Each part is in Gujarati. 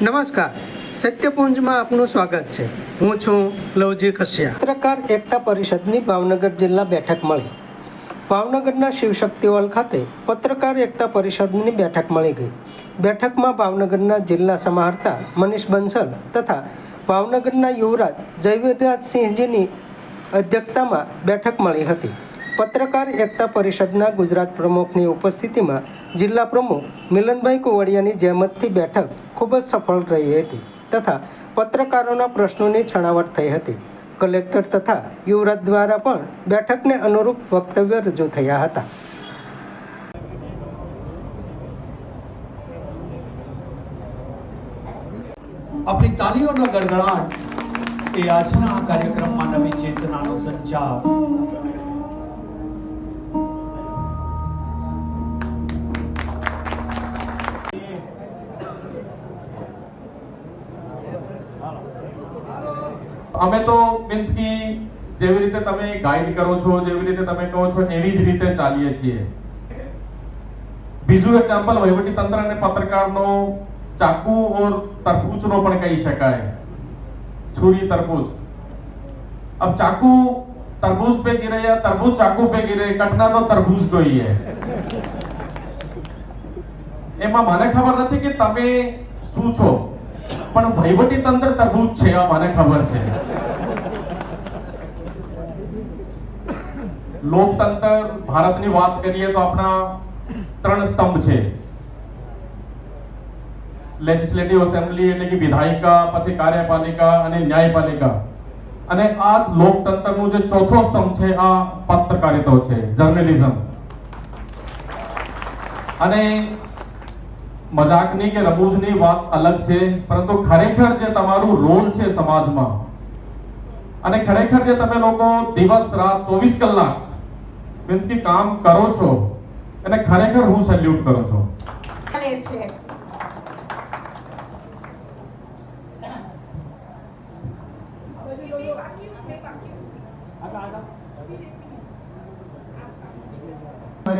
નમસ્કાર, સત્યપુંજમાં આપનું સ્વાગત છે. હું છું લવજી કશ્યા. પત્રકાર એકતા પરિષદની ભાવનગર જિલ્લા બેઠક મળી. ભાવનગરના શિવશક્તિ હોલ ખાતે પત્રકાર એકતા પરિષદની બેઠક મળી ગઈ. બેઠકમાં ભાવનગરના જિલ્લા સમાહર્તા મનીષ બંસલ તથા ભાવનગરના યુવરાજ જયવીરરાજસિંહજીની અધ્યક્ષતામાં બેઠક મળી હતી. પત્રકાર એકતા પરિષદના ગુજરાત પ્રમુખની ઉપસ્થિતિમાં જિલ્લા પ્રમુખ મિલનભાઈ કુવડિયાની જહેમતથી બેઠક ખૂબ જ સફળ રહી હતી તથા પત્રકારોના પ્રશ્નોની છણાવટ થઈ હતી. કલેક્ટર તથા યુવરાજ દ્વારા પણ બેઠકને અનુરૂપ વક્તવ્ય રજૂ થયા હતા. આપણી તાલીઓનો ગડગડાટ એ આજના આ કાર્યક્રમમાં નવી ચેતનાનો સંચાર. અમે તો મીન્સ કે જેવી રીતે તમે ગાઈડ કરો છો, જેવી રીતે તમે કહો છો એવી જ રીતે ચાલીએ છીએ. બીજું એક્ઝામ્પલ વહીવટી તંત્ર અને પત્રકારનો ચાકુ ઓર તરબૂચનો પણ કહી શકાય. छुरी तरबूज. अब चाकू तरबूज पे गिरे या तरबूज चाकू पे गिरे, कटना तो तरबूज को ही है. એમાં મને ખબર નથી કે તમે શું છો, પણ વહીવટી તંત્ર તરબૂચ છે આ મને ખબર છે. લોકતંત્ર ભારતની વાત કરીએ તો આપણા 3 સ્તંભ છે. લેજિસ્લેટિવ એસેમ્બલી એટલે કે વિધાયિકા, પછી કાર્યપાલિકા અને ન્યાયપાલિકા. અને આ લોકતંત્રનું જે ચોથો સ્તંભ છે આ પત્રકારિતા છે, જર્નલિઝમ. અને મજાકની કે રમૂજની વાત અલગ છે, પરંતુ ખરેખર જે તમારું રોલ છે સમાજમાં અને ખરેખર જે તમે લોકો દિવસ રાત 24 કલાક મીન્સ કે કામ કરો છો અને ખરેખર હું સેલ્યુટ કરું છું.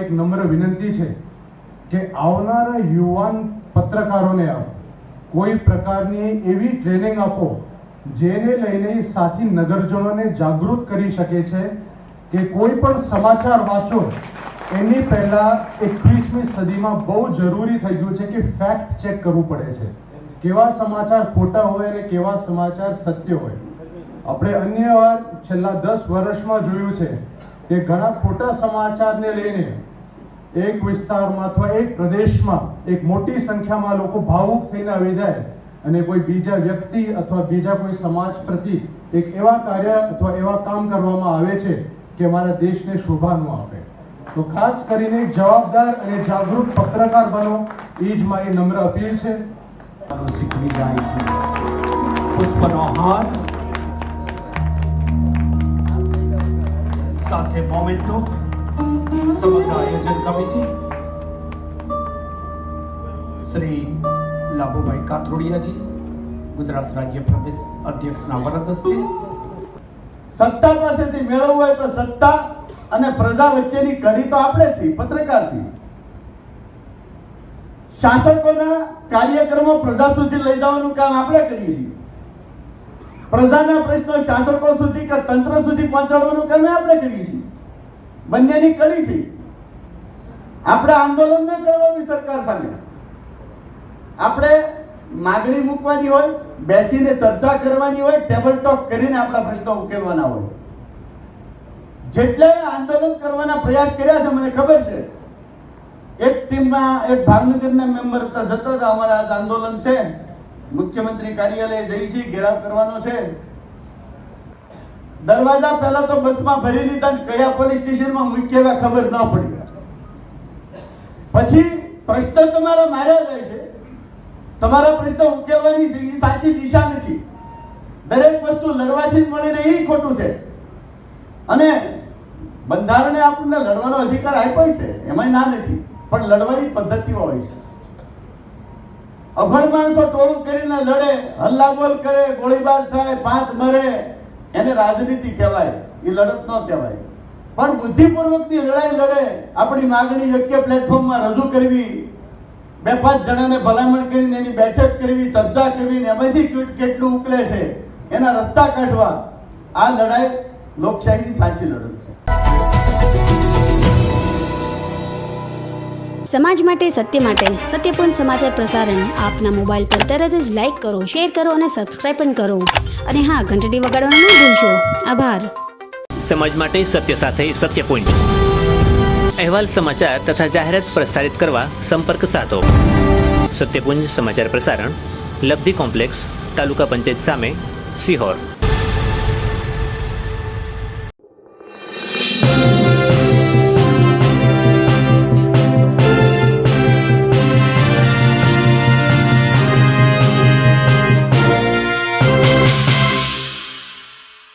એક નમ્ર વિનંતી છે કે આવનારા યુવાન પત્રકારોને કોઈ પ્રકારની એવી ટ્રેનિંગ આપો જેને લઈને સાથી નગરજનોને જાગૃત કરી શકે છે કે કોઈ પણ સમાચાર વાંચો એની પહેલા 21મી સદીમાં બહુ જરૂરી થઈ ગયું છે કે ફેક્ટ ચેક કરવું પડે છે. કેવા સમાચાર ખોટા હોય અને કેવા સમાચાર સત્ય હોય. આપણે અન્ય વાર છેલ્લા 10 વર્ષમાં જોયું છે કે ઘણા ખોટા સમાચારને લઈને એક વિસ્તારમાં અથવા એક પ્રદેશમાં એક મોટી સંખ્યામાં લોકો ભાવુક થઈને આવી જાય અને કોઈ બીજા વ્યક્તિ અથવા બીજા કોઈ સમાજ પ્રતિ એક એવા કાર્ય અથવા એવા કામ કરવામાં આવે છે કે મારા દેશને શોભા ન આપે. તો ખાસ કરીને જવાબદાર અને જાગૃત પત્રકાર બનો, એ જ મારી નમ્ર અપીલ છે. શીખવી જાય છે. પુષ્પનો હાર સાથે મોમેન્ટો, સમગ્ર આયોજન કમિટી શ્રી લાભુભાઈ કાથોડિયાજી, ગુજરાત રાજ્ય પ્રદેશ અધ્યક્ષના વરદ હસ્તે. સત્તા પાસેથી મેળવવું હોય તો સત્તા અને પ્રજા વચ્ચેની કડી તો આપણે છીએ, પત્રકાર છીએ. શાસકોના કાર્યક્રમો પ્રજા સુધી લઈ જવાનું કામ આપણે કરીએ છીએ. પ્રજાના પ્રશ્નો શાસકો સુધી કે તંત્ર સુધી પહોંચાડવાનું કામ આપણે કરીએ છીએ. બંનેની કડી છે. આપણે આંદોલન ન કરવાની સરકાર સામે, આપણે માગણી મૂકવાની હોય, બેસીને ચર્ચા કરવાની હોય, ટેબલ ટોક કરીને આપણા પ્રશ્નો ઉકેલવાના હોય. જેટલે આંદોલન કરવાના પ્રયાસ કર્યા છે મને ખબર છે. એક ટીમમાં એક ભાવનગરના મેમ્બર જતા હતા, અમારા આજ આંદોલન છે, મુખ્યમંત્રી કાર્યાલય જઈ છે, ઘેરાવ કરવાનો છે. દરવાજા પહેલા તો બસમાં ભરી લીધા, કયા પોલીસ સ્ટેશનમાં મૂક્યા ખબર ન પડી. પછી પ્રશ્ન તમારા માર્યા જાય છે, તમારા પ્રશ્ન ઉકેલવાની છે, એ સાચી દિશા નથી. દરેક વસ્તુ લડવાથી જ મળી રહી એ ખોટું છે. અને બંધારણે આપણને લડવાનો અધિકાર આપ્યો છે, એમાં ના નથી, પણ લડવાની પદ્ધતિઓ હોય છે. અભણ માણસો ટોળું કરીને લડે, હલ્લાબોલ કરે, ગોળીબાર થાય, 5 મરે, એને રાજનીતિ કહેવાય, એ લડત ન કહેવાય. પણ બુદ્ધિપૂર્વકની લડાઈ લડે, આપણી માંગણી યોગ્ય પ્લેટફોર્મમાં રજૂ કરવી, 2-5 જણાને ભલામણ કરીને એની બેઠક કરવી, ચર્ચા કરવી ને એમાંથી કેટલું ઉકલે છે એના રસ્તા કાઢવા, આ લડાઈ લોકશાહીની સાચી લડત છે. સમાજ માટે, સત્ય માટે, સત્યપૂર્ણ સમાચાર પ્રસારણ આપના મોબાઈલ પર તરત જ લાઈક કરો, શેર કરો અને સબસ્ક્રાઇબ પણ કરો. અને હા, ઘંટડી વગાડવાનું ન ભૂલશો. આભાર. સમાજ માટે સત્ય સાથે સત્યપૂર્ણ અહેવાલ, સમાચાર તથા જાહેરાત પ્રસારિત કરવા સંપર્ક સાધો. સત્યપુંજ સમાચાર પ્રસારણ, લબ્ધિ કોમ્પ્લેક્સ, તાલુકા પંચાયત સામે, સિહોર.